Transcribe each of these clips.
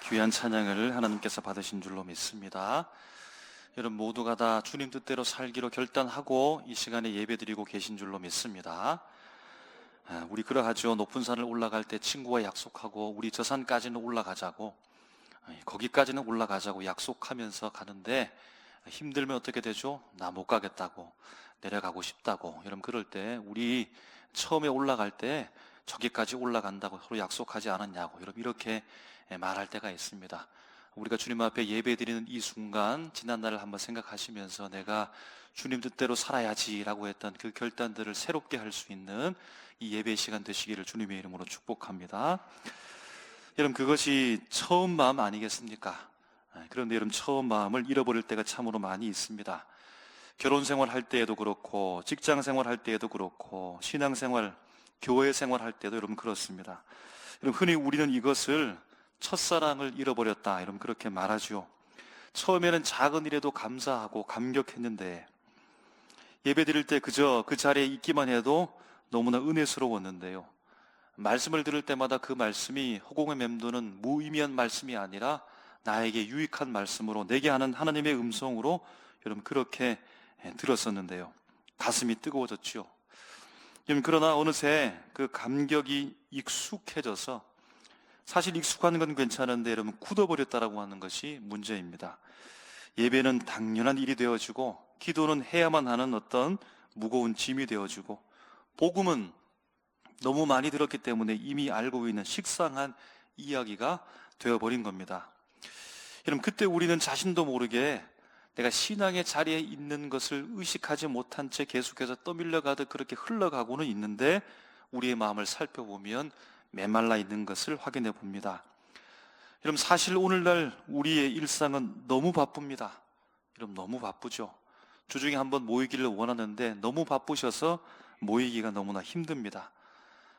귀한 찬양을 하나님께서 받으신 줄로 믿습니다. 여러분 모두가 다 주님 뜻대로 살기로 결단하고 이 시간에 예배드리고 계신 줄로 믿습니다. 우리 그러하죠. 높은 산을 올라갈 때 친구와 약속하고 우리 저 산까지는 올라가자고, 거기까지는 올라가자고 약속하면서 가는데 힘들면 어떻게 되죠? 나 못 가겠다고, 내려가고 싶다고. 여러분 그럴 때 우리 처음에 올라갈 때 저기까지 올라간다고 서로 약속하지 않았냐고, 여러분 이렇게 말할 때가 있습니다. 우리가 주님 앞에 예배드리는 이 순간 지난날을 한번 생각하시면서 내가 주님 뜻대로 살아야지라고 했던 그 결단들을 새롭게 할 수 있는 이 예배 시간 되시기를 주님의 이름으로 축복합니다. 여러분 그것이 처음 마음 아니겠습니까? 그런데 여러분 처음 마음을 잃어버릴 때가 참으로 많이 있습니다. 결혼 생활 할 때에도 그렇고, 직장 생활 할 때에도 그렇고, 신앙 생활, 교회 생활 할 때도 여러분 그렇습니다. 여러분 흔히 우리는 이것을 첫사랑을 잃어버렸다, 여러분 그렇게 말하죠. 처음에는 작은 일에도 감사하고 감격했는데, 예배 드릴 때 그저 그 자리에 있기만 해도 너무나 은혜스러웠는데요, 말씀을 들을 때마다 그 말씀이 허공에 맴도는 무의미한 말씀이 아니라 나에게 유익한 말씀으로, 내게 하는 하나님의 음성으로 여러분 그렇게 들었었는데요, 가슴이 뜨거워졌죠. 그러나 어느새 그 감격이 익숙해져서, 사실 익숙한 건 괜찮은데 여러분 굳어버렸다라고 하는 것이 문제입니다. 예배는 당연한 일이 되어지고, 기도는 해야만 하는 어떤 무거운 짐이 되어지고, 복음은 너무 많이 들었기 때문에 이미 알고 있는 식상한 이야기가 되어버린 겁니다. 여러분 그때 우리는 자신도 모르게 내가 신앙의 자리에 있는 것을 의식하지 못한 채 계속해서 떠밀려가듯 그렇게 흘러가고는 있는데, 우리의 마음을 살펴보면 메말라 있는 것을 확인해 봅니다. 여러분 사실 오늘날 우리의 일상은 너무 바쁩니다. 여러분 너무 바쁘죠. 주중에 한번 모이기를 원하는데 너무 바쁘셔서 모이기가 너무나 힘듭니다.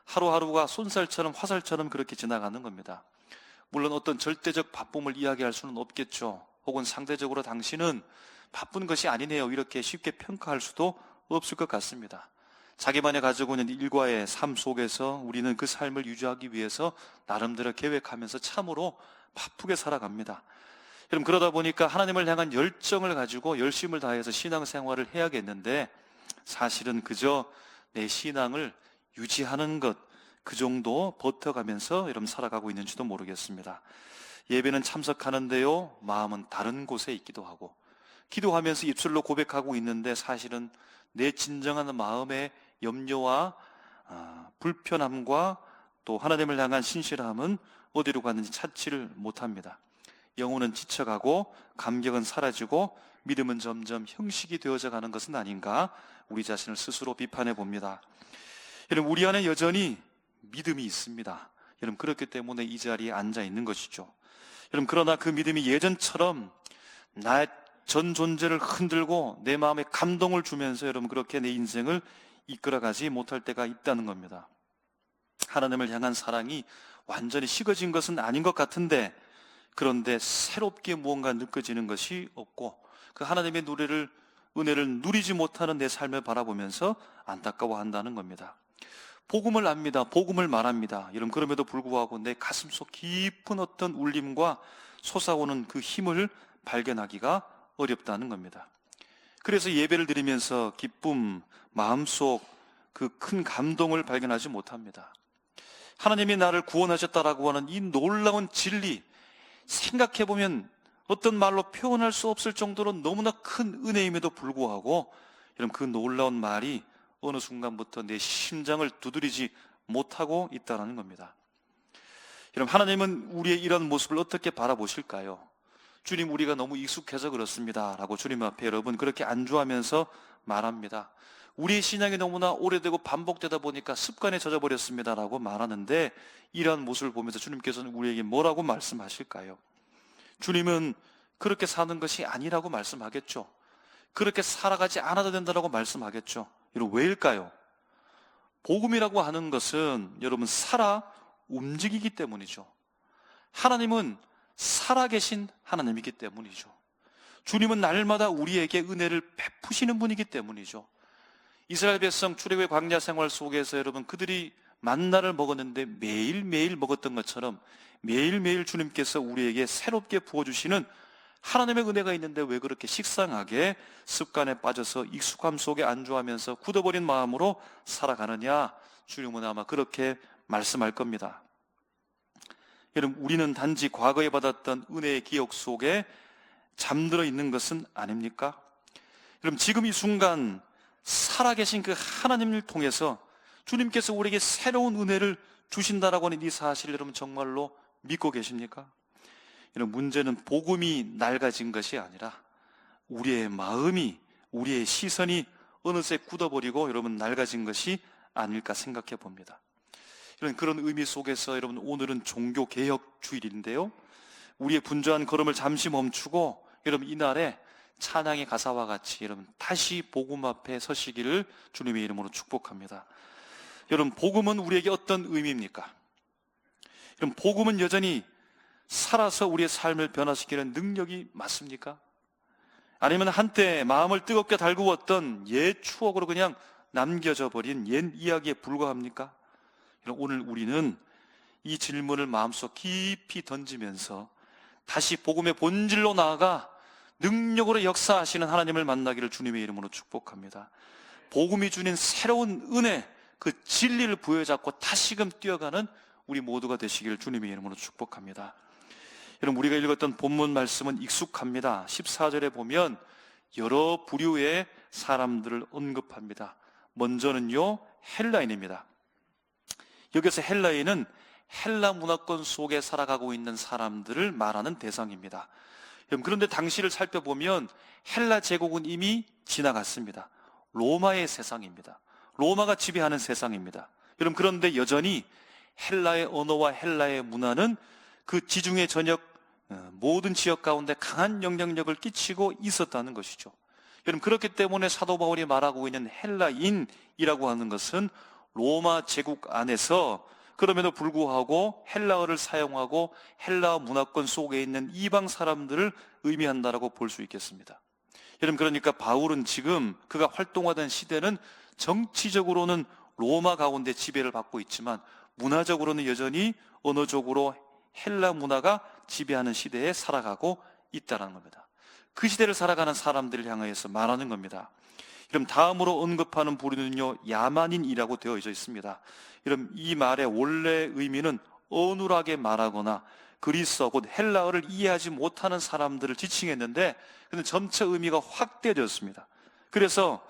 하루하루가 쏜살처럼 화살처럼 그렇게 지나가는 겁니다. 물론 어떤 절대적 바쁨을 이야기할 수는 없겠죠. 혹은 상대적으로 당신은 바쁜 것이 아니네요, 이렇게 쉽게 평가할 수도 없을 것 같습니다. 자기만이 가지고 있는 일과의 삶 속에서 우리는 그 삶을 유지하기 위해서 나름대로 계획하면서 참으로 바쁘게 살아갑니다. 여러분 그러다 보니까 하나님을 향한 열정을 가지고 열심을 다해서 신앙생활을 해야겠는데, 사실은 그저 내 신앙을 유지하는 것, 그 정도 버텨가면서 여러분 살아가고 있는지도 모르겠습니다. 예배는 참석하는데요, 마음은 다른 곳에 있기도 하고, 기도하면서 입술로 고백하고 있는데 사실은 내 진정한 마음의 염려와 불편함과 또 하나님을 향한 신실함은 어디로 갔는지 찾지를 못합니다. 영혼은 지쳐가고 감격은 사라지고 믿음은 점점 형식이 되어져 가는 것은 아닌가, 우리 자신을 스스로 비판해 봅니다. 여러분 우리 안에 여전히 믿음이 있습니다. 여러분 그렇기 때문에 이 자리에 앉아 있는 것이죠. 여러분 그러나 그 믿음이 예전처럼 나의 전 존재를 흔들고 내 마음에 감동을 주면서 여러분 그렇게 내 인생을 이끌어가지 못할 때가 있다는 겁니다. 하나님을 향한 사랑이 완전히 식어진 것은 아닌 것 같은데, 그런데 새롭게 무언가 느껴지는 것이 없고, 그 하나님의 은혜를 누리지 못하는 내 삶을 바라보면서 안타까워한다는 겁니다. 복음을 압니다. 복음을 말합니다. 여러분 그럼에도 불구하고 내 가슴속 깊은 어떤 울림과 솟아오는 그 힘을 발견하기가 어렵다는 겁니다. 그래서 예배를 드리면서 기쁨, 마음속 그 큰 감동을 발견하지 못합니다. 하나님이 나를 구원하셨다라고 하는 이 놀라운 진리, 생각해보면 어떤 말로 표현할 수 없을 정도로 너무나 큰 은혜임에도 불구하고 여러분 그 놀라운 말이 어느 순간부터 내 심장을 두드리지 못하고 있다는 겁니다. 여러분 하나님은 우리의 이런 모습을 어떻게 바라보실까요? 주님 우리가 너무 익숙해서 그렇습니다 라고 주님 앞에 여러분 그렇게 안주하면서 말합니다. 우리의 신앙이 너무나 오래되고 반복되다 보니까 습관에 젖어버렸습니다 라고 말하는데, 이러한 모습을 보면서 주님께서는 우리에게 뭐라고 말씀하실까요? 주님은 그렇게 사는 것이 아니라고 말씀하겠죠. 그렇게 살아가지 않아도 된다고 말씀하겠죠. 여러분 왜일까요? 복음이라고 하는 것은 여러분 살아 움직이기 때문이죠. 하나님은 살아계신 하나님이기 때문이죠. 주님은 날마다 우리에게 은혜를 베푸시는 분이기 때문이죠. 이스라엘 백성 출애굽의 광야 생활 속에서 여러분 그들이 만나를 먹었는데 매일매일 먹었던 것처럼 매일매일 주님께서 우리에게 새롭게 부어주시는 하나님의 은혜가 있는데 왜 그렇게 식상하게 습관에 빠져서 익숙함 속에 안주하면서 굳어버린 마음으로 살아가느냐? 주님은 아마 그렇게 말씀할 겁니다. 여러분, 우리는 단지 과거에 받았던 은혜의 기억 속에 잠들어 있는 것은 아닙니까? 여러분, 지금 이 순간 살아계신 그 하나님을 통해서 주님께서 우리에게 새로운 은혜를 주신다라고 하는 이 사실을 여러분 정말로 믿고 계십니까? 이런 문제는 복음이 낡아진 것이 아니라 우리의 마음이, 우리의 시선이 어느새 굳어버리고 여러분 낡아진 것이 아닐까 생각해 봅니다. 그런 의미 속에서 여러분 오늘은 종교개혁 주일인데요, 우리의 분주한 걸음을 잠시 멈추고 여러분 이날에 찬양의 가사와 같이 여러분 다시 복음 앞에 서시기를 주님의 이름으로 축복합니다. 여러분, 복음은 우리에게 어떤 의미입니까? 여러분, 복음은 여전히 살아서 우리의 삶을 변화시키는 능력이 맞습니까? 아니면 한때 마음을 뜨겁게 달구었던 옛 추억으로 그냥 남겨져 버린 옛 이야기에 불과합니까? 오늘 우리는 이 질문을 마음속 깊이 던지면서 다시 복음의 본질로 나아가 능력으로 역사하시는 하나님을 만나기를 주님의 이름으로 축복합니다. 복음이 주는 새로운 은혜, 그 진리를 부여잡고 다시금 뛰어가는 우리 모두가 되시기를 주님의 이름으로 축복합니다. 여러분, 우리가 읽었던 본문 말씀은 익숙합니다. 14절에 보면 여러 부류의 사람들을 언급합니다. 먼저는요, 헬라인입니다. 여기서 헬라인은 헬라 문화권 속에 살아가고 있는 사람들을 말하는 대상입니다. 그런데 당시를 살펴보면 헬라 제국은 이미 지나갔습니다. 로마의 세상입니다. 로마가 지배하는 세상입니다. 여러분, 그런데 여전히 헬라의 언어와 헬라의 문화는 그 지중해 전역 모든 지역 가운데 강한 영향력을 끼치고 있었다는 것이죠. 여러분, 그렇기 때문에 사도 바울이 말하고 있는 헬라인이라고 하는 것은 로마 제국 안에서 그럼에도 불구하고 헬라어를 사용하고 헬라 문화권 속에 있는 이방 사람들을 의미한다라고 볼 수 있겠습니다. 여러분, 그러니까 바울은 지금 그가 활동하던 시대는 정치적으로는 로마 가운데 지배를 받고 있지만 문화적으로는 여전히 언어적으로 헬라 문화가 지배하는 시대에 살아가고 있다는 겁니다. 그 시대를 살아가는 사람들을 향해서 말하는 겁니다. 그럼 다음으로 언급하는 부류는요, 야만인이라고 되어져 있습니다. 그럼 이 말의 원래 의미는 어눌하게 말하거나 그리스어 곧 헬라어를 이해하지 못하는 사람들을 지칭했는데, 근데 점차 의미가 확대되었습니다. 그래서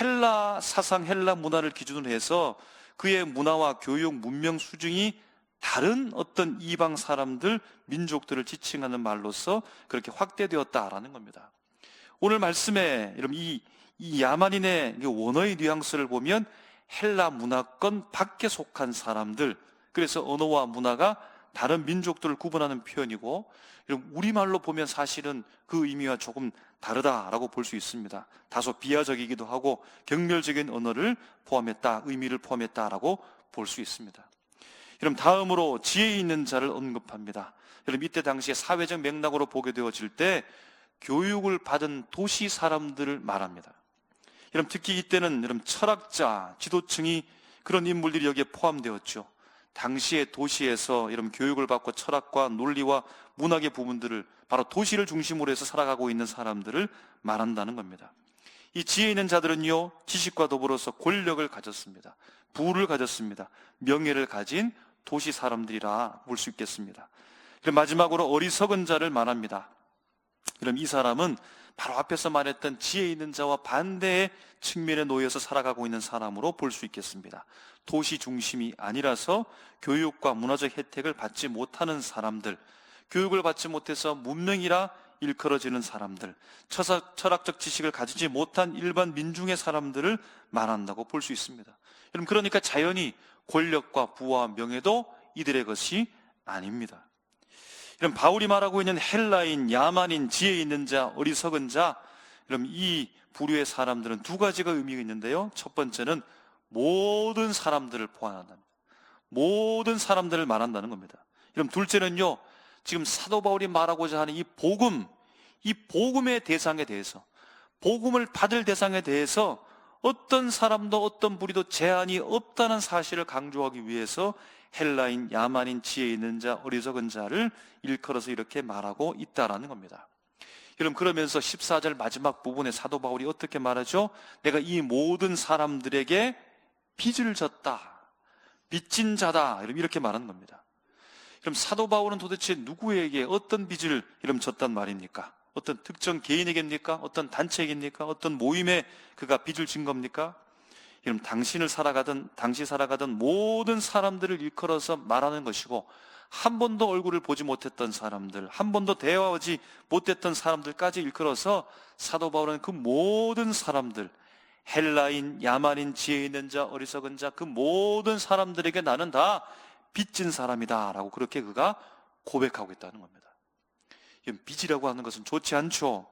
헬라 사상, 헬라 문화를 기준으로 해서 그의 문화와 교육, 문명 수준이 다른 어떤 이방 사람들, 민족들을 지칭하는 말로서 그렇게 확대되었다라는 겁니다. 오늘 말씀에 여러분 이 야만인의 원어의 뉘앙스를 보면 헬라 문화권 밖에 속한 사람들, 그래서 언어와 문화가 다른 민족들을 구분하는 표현이고, 우리말로 보면 사실은 그 의미와 조금 다르다라고 볼 수 있습니다. 다소 비하적이기도 하고 경멸적인 언어를 포함했다, 의미를 포함했다라고 볼 수 있습니다. 그럼 다음으로 지혜 있는 자를 언급합니다. 여러분, 이때 당시에 사회적 맥락으로 보게 되어질 때 교육을 받은 도시 사람들을 말합니다. 여러분, 특히 이때는 여러분 철학자, 지도층이 그런 인물들이 여기에 포함되었죠. 당시의 도시에서 여러분 교육을 받고 철학과 논리와 문학의 부분들을 바로 도시를 중심으로 해서 살아가고 있는 사람들을 말한다는 겁니다. 이 지혜 있는 자들은요, 지식과 더불어서 권력을 가졌습니다. 부를 가졌습니다. 명예를 가진 도시 사람들이라 볼 수 있겠습니다. 그럼 마지막으로 어리석은 자를 말합니다. 그럼 이 사람은 바로 앞에서 말했던 지혜 있는 자와 반대의 측면에 놓여서 살아가고 있는 사람으로 볼 수 있겠습니다. 도시 중심이 아니라서 교육과 문화적 혜택을 받지 못하는 사람들, 교육을 받지 못해서 문명이라 일컬어지는 사람들, 철학적 지식을 가지지 못한 일반 민중의 사람들을 말한다고 볼 수 있습니다. 여러분, 그러니까 자연히 권력과 부와 명예도 이들의 것이 아닙니다. 이런 바울이 말하고 있는 헬라인, 야만인, 지혜 있는 자, 어리석은 자, 그럼 이 부류의 사람들은 두 가지가 의미가 있는데요. 첫 번째는 모든 사람들을 포함한다. 모든 사람들을 말한다는 겁니다. 그럼 둘째는요, 지금 사도 바울이 말하고자 하는 이 복음의 대상에 대해서, 복음을 받을 대상에 대해서 어떤 사람도 어떤 부리도 제한이 없다는 사실을 강조하기 위해서 헬라인, 야만인, 지혜 있는 자, 어리석은 자를 일컬어서 이렇게 말하고 있다라는 겁니다. 여러분, 그러면서 14절 마지막 부분에 사도 바울이 어떻게 말하죠? 내가 이 모든 사람들에게 빚을 졌다, 빚진 자다, 이렇게 말하는 겁니다. 그럼 사도 바울은 도대체 누구에게 어떤 빚을 졌단 말입니까? 어떤 특정 개인에게입니까? 어떤 단체에게입니까? 어떤 모임에 그가 빚을 진 겁니까? 여러분, 당시 살아가던 모든 사람들을 일컬어서 말하는 것이고, 한 번도 얼굴을 보지 못했던 사람들, 한 번도 대화하지 못했던 사람들까지 일컬어서 사도 바울은 그 모든 사람들, 헬라인, 야만인, 지혜 있는 자, 어리석은 자, 그 모든 사람들에게 나는 다 빚진 사람이다 라고 그렇게 그가 고백하고 있다는 겁니다. 빚이라고 하는 것은 좋지 않죠.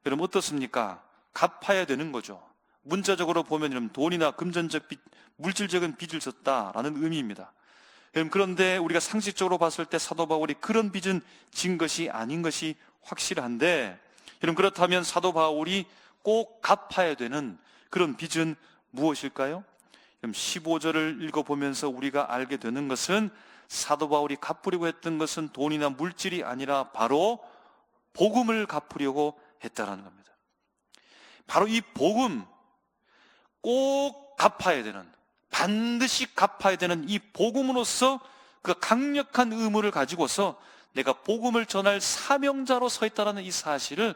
여러분, 어떻습니까? 갚아야 되는 거죠. 문자적으로 보면 여러분, 돈이나 금전적 빚, 물질적인 빚을 졌다라는 의미입니다. 여러분, 그런데 우리가 상식적으로 봤을 때 사도 바울이 그런 빚은 진 것이 아닌 것이 확실한데, 여러분, 그렇다면 사도 바울이 꼭 갚아야 되는 그런 빚은 무엇일까요? 15절을 읽어보면서 우리가 알게 되는 것은 사도 바울이 갚으려고 했던 것은 돈이나 물질이 아니라 바로 복음을 갚으려고 했다라는 겁니다. 바로 이 복음, 꼭 갚아야 되는, 반드시 갚아야 되는 이 복음으로서 그 강력한 의무를 가지고서 내가 복음을 전할 사명자로 서 있다는 이 사실을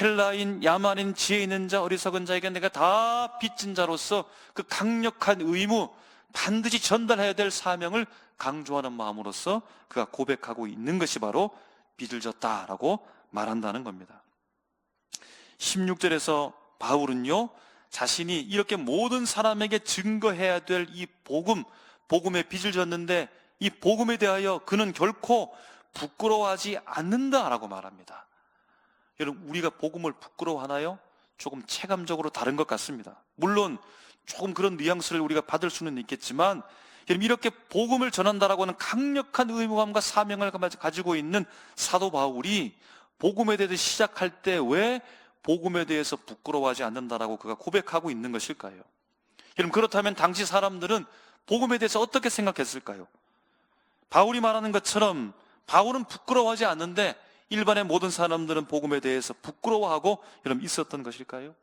헬라인, 야만인, 지혜 있는 자, 어리석은 자에게 내가 다 빚진 자로서 그 강력한 의무, 반드시 전달해야 될 사명을 강조하는 마음으로서 그가 고백하고 있는 것이 바로 빚을 졌다라고 말한다는 겁니다. 16절에서 바울은요, 자신이 이렇게 모든 사람에게 증거해야 될 이 복음의 빚을 졌는데 이 복음에 대하여 그는 결코 부끄러워하지 않는다라고 말합니다. 여러분, 우리가 복음을 부끄러워하나요? 조금 체감적으로 다른 것 같습니다. 물론 조금 그런 뉘앙스를 우리가 받을 수는 있겠지만, 여러분, 이렇게 복음을 전한다라고 하는 강력한 의무감과 사명을 가지고 있는 사도 바울이 복음에 대해서 시작할 때 왜 복음에 대해서 부끄러워하지 않는다라고 그가 고백하고 있는 것일까요? 여러분, 그렇다면 당시 사람들은 복음에 대해서 어떻게 생각했을까요? 바울이 말하는 것처럼 바울은 부끄러워하지 않는데 일반의 모든 사람들은 복음에 대해서 부끄러워하고 여러분 있었던 것일까요?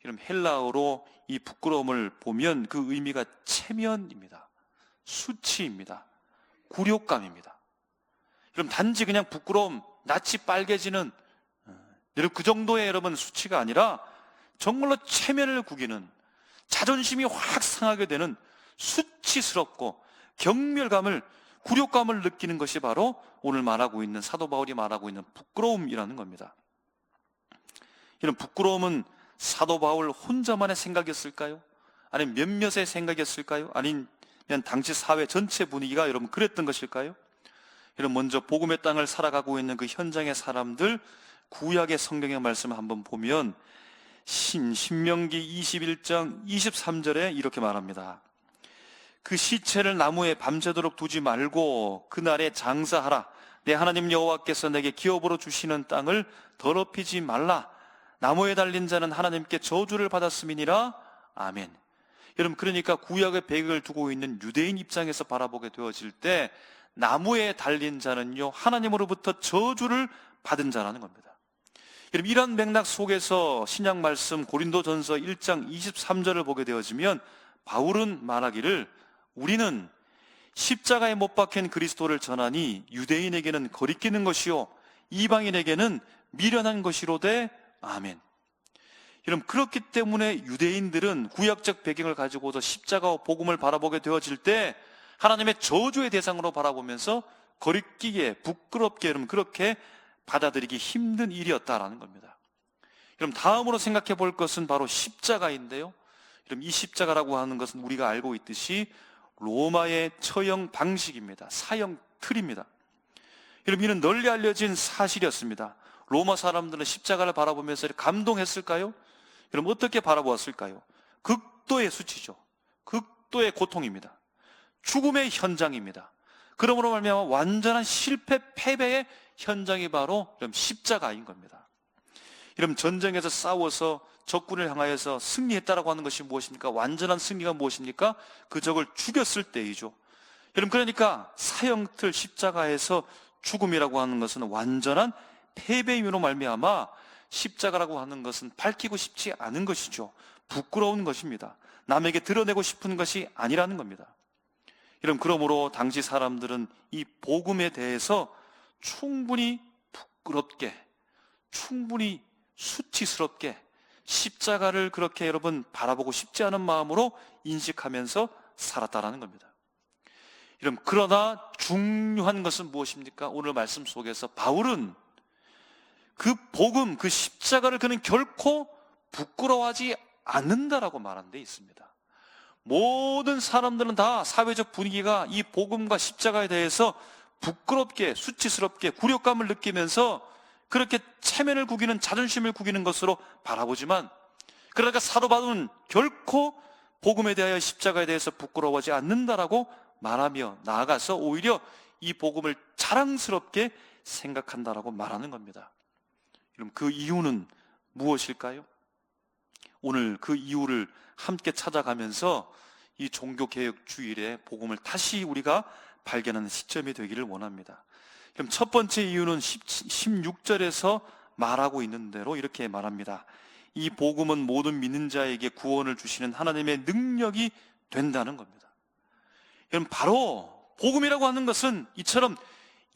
여러분, 헬라어로 이 부끄러움을 보면 그 의미가 체면입니다. 수치입니다. 굴욕감입니다. 여러분, 단지 그냥 부끄러움, 낯이 빨개지는 여러분 그 정도의 여러분 수치가 아니라 정말로 체면을 구기는, 자존심이 확 상하게 되는 수치스럽고 경멸감을, 굴욕감을 느끼는 것이 바로 오늘 말하고 있는, 사도 바울이 말하고 있는 부끄러움이라는 겁니다. 이런 부끄러움은 사도 바울 혼자만의 생각이었을까요? 아니면 몇몇의 생각이었을까요? 아니면 당시 사회 전체 분위기가 여러분 그랬던 것일까요? 여러분, 먼저 복음의 땅을 살아가고 있는 그 현장의 사람들, 구약의 성경의 말씀을 한번 보면 신명기 21장 23절에 이렇게 말합니다. 그 시체를 나무에 밤새도록 두지 말고 그날에 장사하라. 내 하나님 여호와께서 내게 기업으로 주시는 땅을 더럽히지 말라. 나무에 달린 자는 하나님께 저주를 받았음이니라. 아멘. 여러분, 그러니까 구약의 배경을 두고 있는 유대인 입장에서 바라보게 되어질 때 나무에 달린 자는요, 하나님으로부터 저주를 받은 자라는 겁니다. 여러분, 이런 맥락 속에서 신약 말씀 고린도전서 1장 23절을 보게 되어지면 바울은 말하기를, 우리는 십자가에 못 박힌 그리스도를 전하니 유대인에게는 거리끼는 것이요 이방인에게는 미련한 것이로되 아멘. 여러분, 그렇기 때문에 유대인들은 구약적 배경을 가지고서 십자가와 복음을 바라보게 되어질 때 하나님의 저주의 대상으로 바라보면서 거리끼게, 부끄럽게 여러분 그렇게 받아들이기 힘든 일이었다라는 겁니다. 여러분, 다음으로 생각해 볼 것은 바로 십자가인데요, 여러분, 이 십자가라고 하는 것은 우리가 알고 있듯이 로마의 처형 방식입니다. 사형 틀입니다. 여러분, 이는 널리 알려진 사실이었습니다. 로마 사람들은 십자가를 바라보면서 감동했을까요? 여러분, 어떻게 바라보았을까요? 극도의 수치죠. 극도의 고통입니다. 죽음의 현장입니다. 그러므로 말미암아 완전한 실패, 패배의 현장이 바로 여러분 십자가인 겁니다. 여러분, 전쟁에서 싸워서 적군을 향하여서 승리했다라고 하는 것이 무엇입니까? 완전한 승리가 무엇입니까? 그 적을 죽였을 때이죠. 여러분, 그러니까 사형틀 십자가에서 죽음이라고 하는 것은 완전한 패배임으로 말미암아 십자가라고 하는 것은 밝히고 싶지 않은 것이죠. 부끄러운 것입니다. 남에게 드러내고 싶은 것이 아니라는 겁니다. 여러분, 그러므로 당시 사람들은 이 복음에 대해서 충분히 부끄럽게, 충분히 수치스럽게 십자가를 그렇게 여러분 바라보고 싶지 않은 마음으로 인식하면서 살았다라는 겁니다. 여러분, 그러나 중요한 것은 무엇입니까? 오늘 말씀 속에서 바울은 그 복음, 그 십자가를 그는 결코 부끄러워하지 않는다라고 말한 데 있습니다. 모든 사람들은 다 사회적 분위기가 이 복음과 십자가에 대해서 부끄럽게, 수치스럽게, 굴욕감을 느끼면서 그렇게 체면을 구기는, 자존심을 구기는 것으로 바라보지만, 그러니까 사도 바울은 결코 복음에 대하여 십자가에 대해서 부끄러워하지 않는다라고 말하며 나아가서 오히려 이 복음을 자랑스럽게 생각한다라고 말하는 겁니다. 그럼 그 이유는 무엇일까요? 오늘 그 이유를 함께 찾아가면서 이 종교개혁 주일에 복음을 다시 우리가 발견하는 시점이 되기를 원합니다. 그럼 첫 번째 이유는 16절에서 말하고 있는 대로 이렇게 말합니다. 이 복음은 모든 믿는 자에게 구원을 주시는 하나님의 능력이 된다는 겁니다. 여러분, 바로 복음이라고 하는 것은 이처럼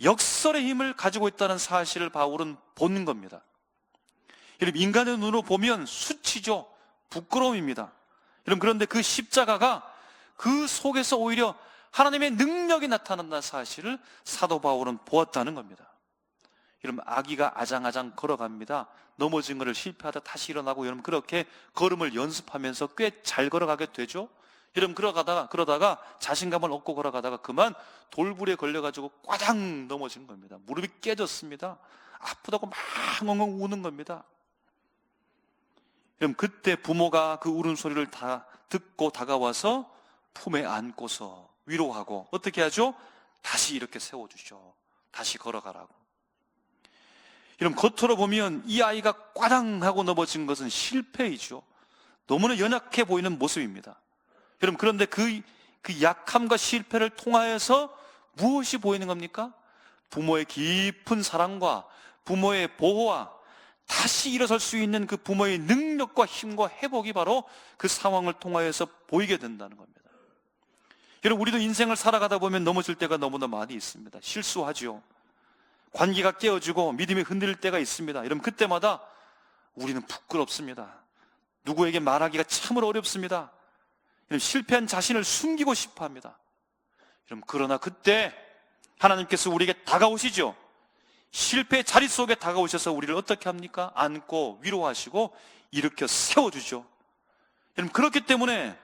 역설의 힘을 가지고 있다는 사실을 바울은 보는 겁니다. 여러분, 인간의 눈으로 보면 수치죠. 부끄러움입니다. 여러분, 그런데 그 십자가가 그 속에서 오히려 하나님의 능력이 나타난다는 사실을 사도 바울은 보았다는 겁니다. 여러분, 아기가 아장아장 걸어갑니다. 넘어진 것을 실패하다 다시 일어나고, 여러분 그렇게 걸음을 연습하면서 꽤 잘 걸어가게 되죠. 여러분, 그러다가 자신감을 얻고 걸어가다가 그만 돌불에 걸려가지고 꽈당 넘어진 겁니다. 무릎이 깨졌습니다. 아프다고 막 엉엉 우는 겁니다. 여러분, 그때 부모가 그 울음소리를 다 듣고 다가와서 품에 안고서 위로하고 어떻게 하죠? 다시 이렇게 세워주죠. 다시 걸어가라고. 여러분, 겉으로 보면 이 아이가 꽈당 하고 넘어진 것은 실패이죠. 너무나 연약해 보이는 모습입니다. 여러분, 그런데 그 약함과 실패를 통하여서 무엇이 보이는 겁니까? 부모의 깊은 사랑과 부모의 보호와 다시 일어설 수 있는 그 부모의 능력과 힘과 회복이 바로 그 상황을 통하여서 보이게 된다는 겁니다. 여러분, 우리도 인생을 살아가다 보면 넘어질 때가 너무나 많이 있습니다. 실수하죠. 관계가 깨어지고 믿음이 흔들릴 때가 있습니다. 여러분, 그때마다 우리는 부끄럽습니다. 누구에게 말하기가 참으로 어렵습니다. 여러분, 실패한 자신을 숨기고 싶어 합니다. 여러분, 그러나 그때 하나님께서 우리에게 다가오시죠. 실패의 자리 속에 다가오셔서 우리를 어떻게 합니까? 안고 위로하시고 일으켜 세워주죠. 여러분, 그렇기 때문에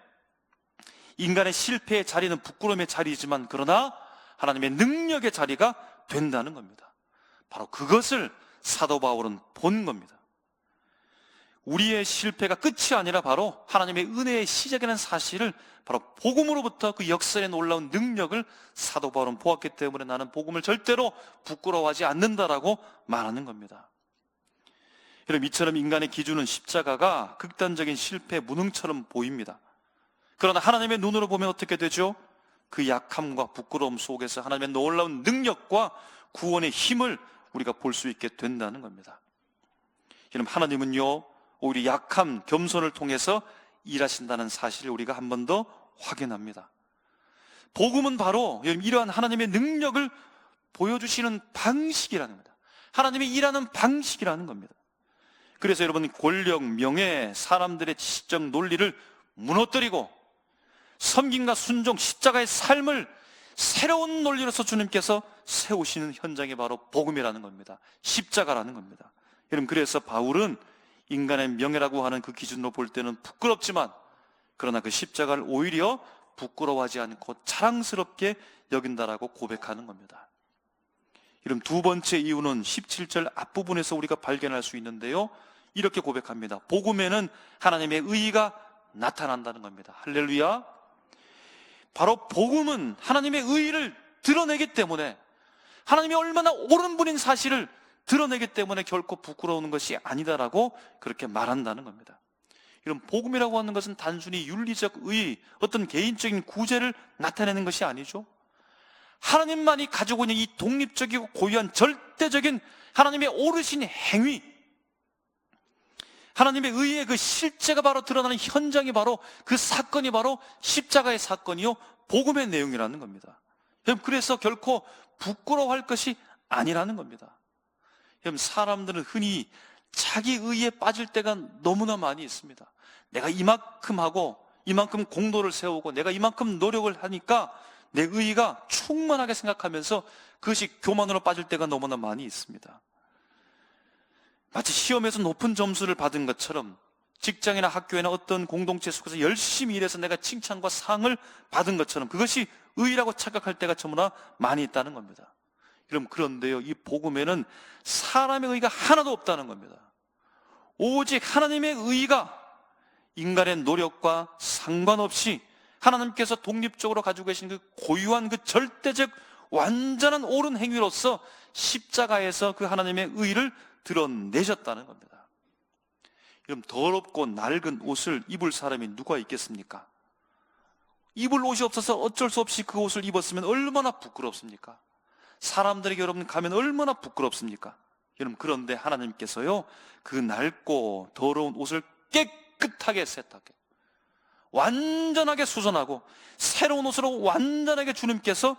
인간의 실패의 자리는 부끄러움의 자리이지만, 그러나 하나님의 능력의 자리가 된다는 겁니다. 바로 그것을 사도 바울은 본 겁니다. 우리의 실패가 끝이 아니라 바로 하나님의 은혜의 시작이라는 사실을 바로 복음으로부터 그 역설의 놀라운 능력을 사도 바울은 보았기 때문에 나는 복음을 절대로 부끄러워하지 않는다라고 말하는 겁니다. 여러분, 이처럼 인간의 기준은 십자가가 극단적인 실패, 무능처럼 보입니다. 그러나 하나님의 눈으로 보면 어떻게 되죠? 그 약함과 부끄러움 속에서 하나님의 놀라운 능력과 구원의 힘을 우리가 볼 수 있게 된다는 겁니다. 여러분, 하나님은요, 오히려 약함, 겸손을 통해서 일하신다는 사실을 우리가 한 번 더 확인합니다. 복음은 바로 이러한 하나님의 능력을 보여주시는 방식이라는 겁니다. 하나님이 일하는 방식이라는 겁니다. 그래서 여러분, 권력, 명예, 사람들의 지식적 논리를 무너뜨리고 섬김과 순종, 십자가의 삶을 새로운 논리로서 주님께서 세우시는 현장이 바로 복음이라는 겁니다. 십자가라는 겁니다. 여러분, 그래서 바울은 인간의 명예라고 하는 그 기준으로 볼 때는 부끄럽지만, 그러나 그 십자가를 오히려 부끄러워하지 않고 자랑스럽게 여긴다라고 고백하는 겁니다. 여러분, 두 번째 이유는 17절 앞부분에서 우리가 발견할 수 있는데요, 이렇게 고백합니다. 복음에는 하나님의 의의가 나타난다는 겁니다. 할렐루야. 바로 복음은 하나님의 의의를 드러내기 때문에, 하나님이 얼마나 옳은 분인 사실을 드러내기 때문에 결코 부끄러운 것이 아니다라고 그렇게 말한다는 겁니다. 이런 복음이라고 하는 것은 단순히 윤리적 의, 어떤 개인적인 구제를 나타내는 것이 아니죠. 하나님만이 가지고 있는 이 독립적이고 고유한 절대적인 하나님의 오르신 행위, 하나님의 의의 그 실제가 바로 드러나는 현장이 바로 그 사건이 바로 십자가의 사건이요 복음의 내용이라는 겁니다. 그래서 결코 부끄러워할 것이 아니라는 겁니다. 사람들은 흔히 자기 의에 빠질 때가 너무나 많이 있습니다. 내가 이만큼 하고 이만큼 공로를 세우고 내가 이만큼 노력을 하니까 내 의의가 충만하게 생각하면서 그것이 교만으로 빠질 때가 너무나 많이 있습니다. 마치 시험에서 높은 점수를 받은 것처럼 직장이나 학교에나 어떤 공동체 속에서 열심히 일해서 내가 칭찬과 상을 받은 것처럼 그것이 의의라고 착각할 때가 너무나 많이 있다는 겁니다. 여러분, 그런데요, 이 복음에는 사람의 의의가 하나도 없다는 겁니다. 오직 하나님의 의의가 인간의 노력과 상관없이 하나님께서 독립적으로 가지고 계신 그 고유한 그 절대적 완전한 옳은 행위로서 십자가에서 그 하나님의 의의를 드러내셨다는 겁니다. 그럼 더럽고 낡은 옷을 입을 사람이 누가 있겠습니까? 입을 옷이 없어서 어쩔 수 없이 그 옷을 입었으면 얼마나 부끄럽습니까? 사람들에게 여러분 가면 얼마나 부끄럽습니까? 여러분, 그런데 하나님께서요 그 낡고 더러운 옷을 깨끗하게 세탁해 완전하게 수선하고 새로운 옷으로 완전하게 주님께서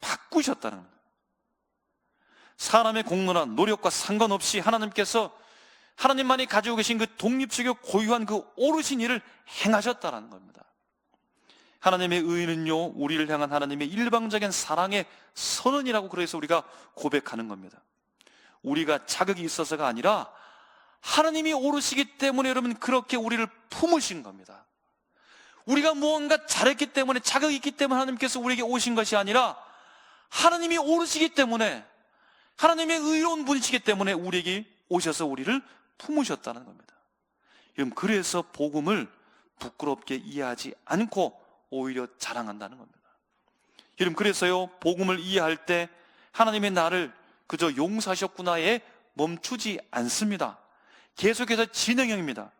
바꾸셨다는 겁니다. 사람의 공로나 노력과 상관없이 하나님께서 하나님만이 가지고 계신 그 독립적이고 고유한 그 오르신 일을 행하셨다는 겁니다. 하나님의 의는요 우리를 향한 하나님의 일방적인 사랑의 선언이라고 그래서 우리가 고백하는 겁니다. 우리가 자격이 있어서가 아니라 하나님이 오르시기 때문에 여러분 그렇게 우리를 품으신 겁니다. 우리가 무언가 잘했기 때문에 자격이 있기 때문에 하나님께서 우리에게 오신 것이 아니라 하나님이 오르시기 때문에 하나님의 의로운 분이시기 때문에 우리에게 오셔서 우리를 품으셨다는 겁니다. 여러분, 그래서 복음을 부끄럽게 이해하지 않고 오히려 자랑한다는 겁니다. 여러분, 그래서요 복음을 이해할 때 하나님의 나를 그저 용서하셨구나에 멈추지 않습니다. 계속해서 진행형입니다.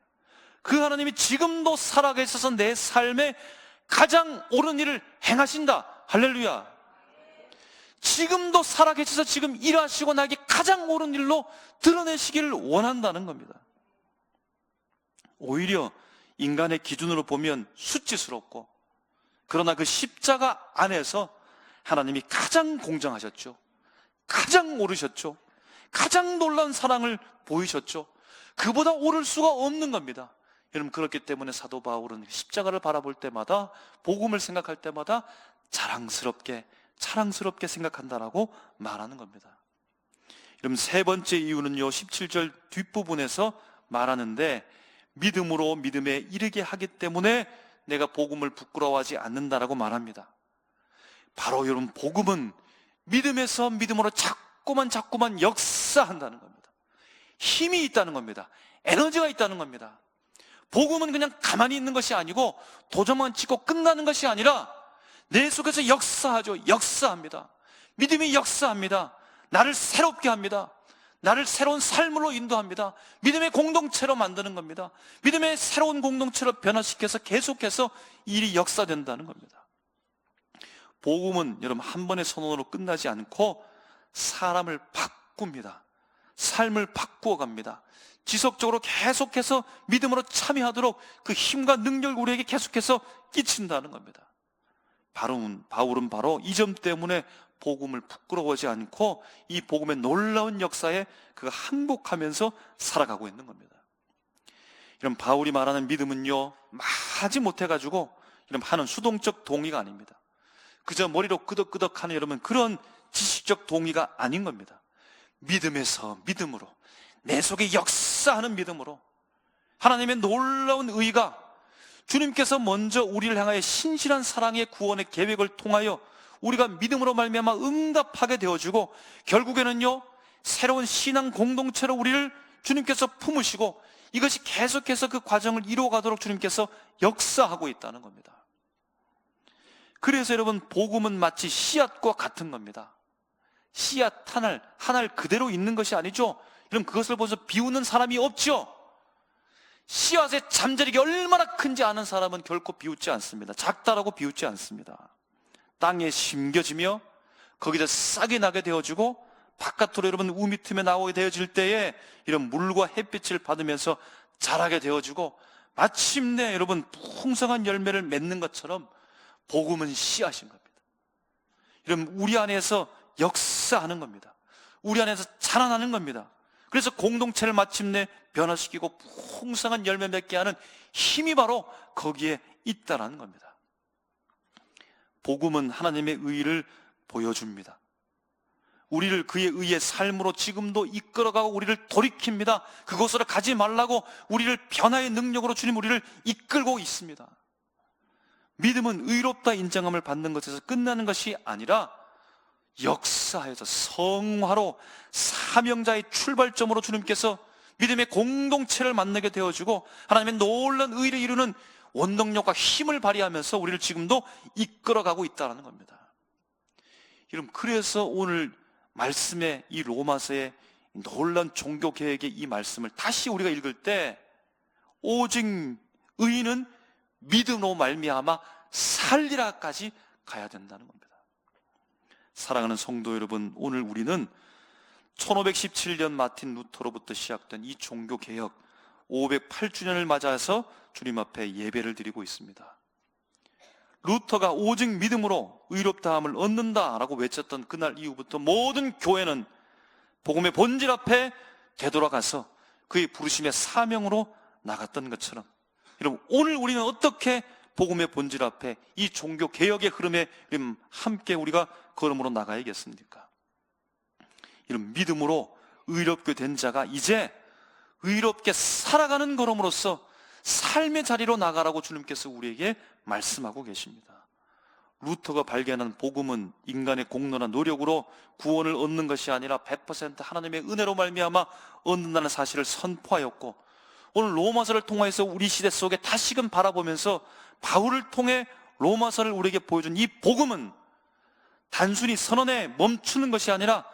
그 하나님이 지금도 살아계셔서 내 삶에 가장 옳은 일을 행하신다. 할렐루야. 지금도 살아계셔서 지금 일하시고 나에게 가장 옳은 일로 드러내시기를 원한다는 겁니다. 오히려 인간의 기준으로 보면 수치스럽고, 그러나 그 십자가 안에서 하나님이 가장 공정하셨죠. 가장 옳으셨죠. 가장 놀라운 사랑을 보이셨죠. 그보다 옳을 수가 없는 겁니다. 여러분, 그렇기 때문에 사도 바울은 십자가를 바라볼 때마다, 복음을 생각할 때마다 자랑스럽게 생각한다라고 말하는 겁니다. 여러분, 세 번째 이유는요 17절 뒷부분에서 말하는데, 믿음으로 믿음에 이르게 하기 때문에 내가 복음을 부끄러워하지 않는다라고 말합니다. 바로 여러분, 복음은 믿음에서 믿음으로 자꾸만 역사한다는 겁니다. 힘이 있다는 겁니다. 에너지가 있다는 겁니다. 복음은 그냥 가만히 있는 것이 아니고 도장만 찍고 끝나는 것이 아니라 내 속에서 역사하죠. 역사합니다. 믿음이 역사합니다. 나를 새롭게 합니다. 나를 새로운 삶으로 인도합니다. 믿음의 공동체로 만드는 겁니다. 믿음의 새로운 공동체로 변화시켜서 계속해서 일이 역사된다는 겁니다. 복음은 여러분 한 번의 선언으로 끝나지 않고 사람을 바꿉니다. 삶을 바꾸어 갑니다. 지속적으로 계속해서 믿음으로 참여하도록 그 힘과 능력을 우리에게 계속해서 끼친다는 겁니다. 바울은 바로 이 점 때문에 복음을 부끄러워하지 않고 이 복음의 놀라운 역사에 그가 항복하면서 살아가고 있는 겁니다. 이런 바울이 말하는 믿음은요 마지 못해가지고 이런 하는 수동적 동의가 아닙니다. 그저 머리로 끄덕끄덕하는 여러분 그런 지식적 동의가 아닌 겁니다. 믿음에서 믿음으로, 내 속에 역사하는 믿음으로, 하나님의 놀라운 의가 주님께서 먼저 우리를 향하여 신실한 사랑의 구원의 계획을 통하여 우리가 믿음으로 말미암아 응답하게 되어주고, 결국에는요 새로운 신앙 공동체로 우리를 주님께서 품으시고, 이것이 계속해서 그 과정을 이루어가도록 주님께서 역사하고 있다는 겁니다. 그래서 여러분, 복음은 마치 씨앗과 같은 겁니다. 씨앗 한 알 그대로 있는 것이 아니죠. 여러분, 그것을 보면서 비웃는 사람이 없죠. 씨앗의 잠재력이 얼마나 큰지 아는 사람은 결코 비웃지 않습니다. 작다라고 비웃지 않습니다. 땅에 심겨지며 거기서 싹이 나게 되어지고 바깥으로 여러분 우미 틈에 나오게 되어질 때에 이런 물과 햇빛을 받으면서 자라게 되어지고 마침내 여러분 풍성한 열매를 맺는 것처럼 복음은 씨앗인 겁니다. 이런 우리 안에서 역사하는 겁니다. 우리 안에서 자라나는 겁니다. 그래서 공동체를 마침내 변화시키고 풍성한 열매 맺게 하는 힘이 바로 거기에 있다라는 겁니다. 복음은 하나님의 의를 보여줍니다. 우리를 그의 의의 삶으로 지금도 이끌어가고 우리를 돌이킵니다. 그곳으로 가지 말라고 우리를 변화의 능력으로 주님 우리를 이끌고 있습니다. 믿음은 의롭다 인정함을 받는 것에서 끝나는 것이 아니라 역사에서 성화로 사명자의 출발점으로 주님께서 믿음의 공동체를 만나게 되어주고 하나님의 놀라운 의를 이루는 원동력과 힘을 발휘하면서 우리를 지금도 이끌어가고 있다는 겁니다. 여러분, 그래서 오늘 말씀의 이 로마서의 놀라운 종교개혁의 이 말씀을 다시 우리가 읽을 때 오직 의인은 믿음으로 말미암아 살리라까지 가야 된다는 겁니다. 사랑하는 성도 여러분, 오늘 우리는 1517년 마틴 루터로부터 시작된 이 종교개혁 508주년을 맞아서 주님 앞에 예배를 드리고 있습니다. 루터가 오직 믿음으로 의롭다함을 얻는다라고 외쳤던 그날 이후부터 모든 교회는 복음의 본질 앞에 되돌아가서 그의 부르심의 사명으로 나갔던 것처럼, 여러분 오늘 우리는 어떻게 복음의 본질 앞에 이 종교개혁의 흐름에 함께 우리가 걸음으로 나가야겠습니까? 이런 믿음으로 의롭게 된 자가 이제 의롭게 살아가는 걸음으로써 삶의 자리로 나가라고 주님께서 우리에게 말씀하고 계십니다. 루터가 발견한 복음은 인간의 공로나 노력으로 구원을 얻는 것이 아니라 100% 하나님의 은혜로 말미암아 얻는다는 사실을 선포하였고, 오늘 로마서를 통해서 우리 시대 속에 다시금 바라보면서 바울을 통해 로마서를 우리에게 보여준 이 복음은 단순히 선언에 멈추는 것이 아니라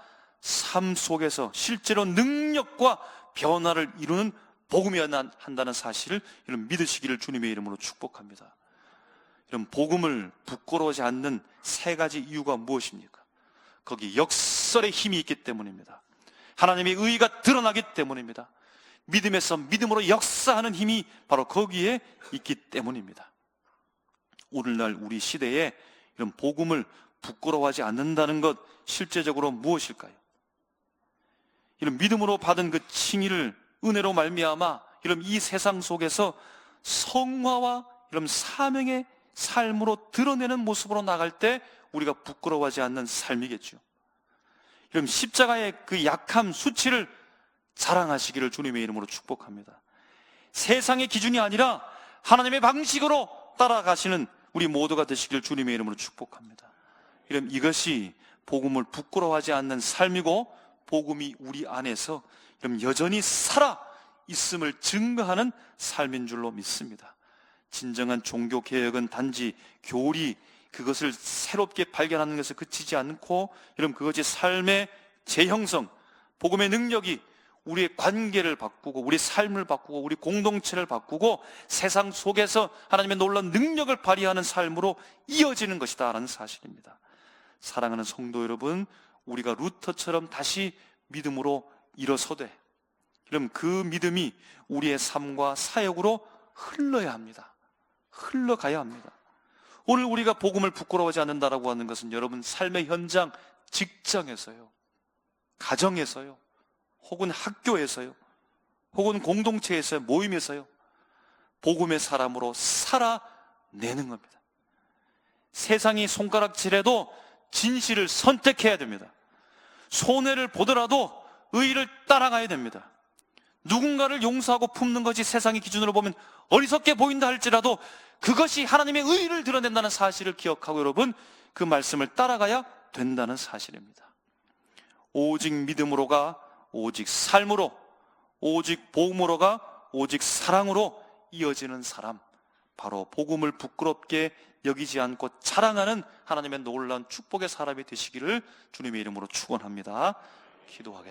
삶 속에서 실제로 능력과 변화를 이루는 복음이어야 한다는 사실을 여러분 믿으시기를 주님의 이름으로 축복합니다. 이런 복음을 부끄러워하지 않는 세 가지 이유가 무엇입니까? 거기 역설의 힘이 있기 때문입니다. 하나님의 의가 드러나기 때문입니다. 믿음에서 믿음으로 역사하는 힘이 바로 거기에 있기 때문입니다. 오늘날 우리 시대에 이런 복음을 부끄러워하지 않는다는 것, 실제적으로 무엇일까요? 이런 믿음으로 받은 그 칭의를 은혜로 말미암아 이런 이 세상 속에서 성화와 이런 사명의 삶으로 드러내는 모습으로 나갈 때 우리가 부끄러워하지 않는 삶이겠죠. 이런 십자가의 그 약함, 수치를 자랑하시기를 주님의 이름으로 축복합니다. 세상의 기준이 아니라 하나님의 방식으로 따라가시는 우리 모두가 되시기를 주님의 이름으로 축복합니다. 이런 이것이 복음을 부끄러워하지 않는 삶이고, 복음이 우리 안에서 여전히 살아 있음을 증거하는 삶인 줄로 믿습니다. 진정한 종교개혁은 단지 교리, 그것을 새롭게 발견하는 것에 그치지 않고, 여러분 그것이 삶의 재형성, 복음의 능력이 우리의 관계를 바꾸고 우리 삶을 바꾸고 우리 공동체를 바꾸고 세상 속에서 하나님의 놀라운 능력을 발휘하는 삶으로 이어지는 것이다 라는 사실입니다. 사랑하는 성도 여러분, 우리가 루터처럼 다시 믿음으로 일어서되, 그럼 그 믿음이 우리의 삶과 사역으로 흘러야 합니다. 흘러가야 합니다. 오늘 우리가 복음을 부끄러워하지 않는다라고 하는 것은 여러분 삶의 현장, 직장에서요, 가정에서요, 혹은 학교에서요, 혹은 공동체에서요, 모임에서요, 복음의 사람으로 살아내는 겁니다. 세상이 손가락질해도 진실을 선택해야 됩니다. 손해를 보더라도 의를 따라가야 됩니다. 누군가를 용서하고 품는 것이 세상의 기준으로 보면 어리석게 보인다 할지라도 그것이 하나님의 의를 드러낸다는 사실을 기억하고 여러분 그 말씀을 따라가야 된다는 사실입니다. 오직 믿음으로가 오직 삶으로, 오직 복음으로가 오직 사랑으로 이어지는 사람, 바로 복음을 부끄럽게 여기지 않고 자랑하는 하나님의 놀라운 축복의 사람이 되시기를 주님의 이름으로 축원합니다. 기도하겠습니다.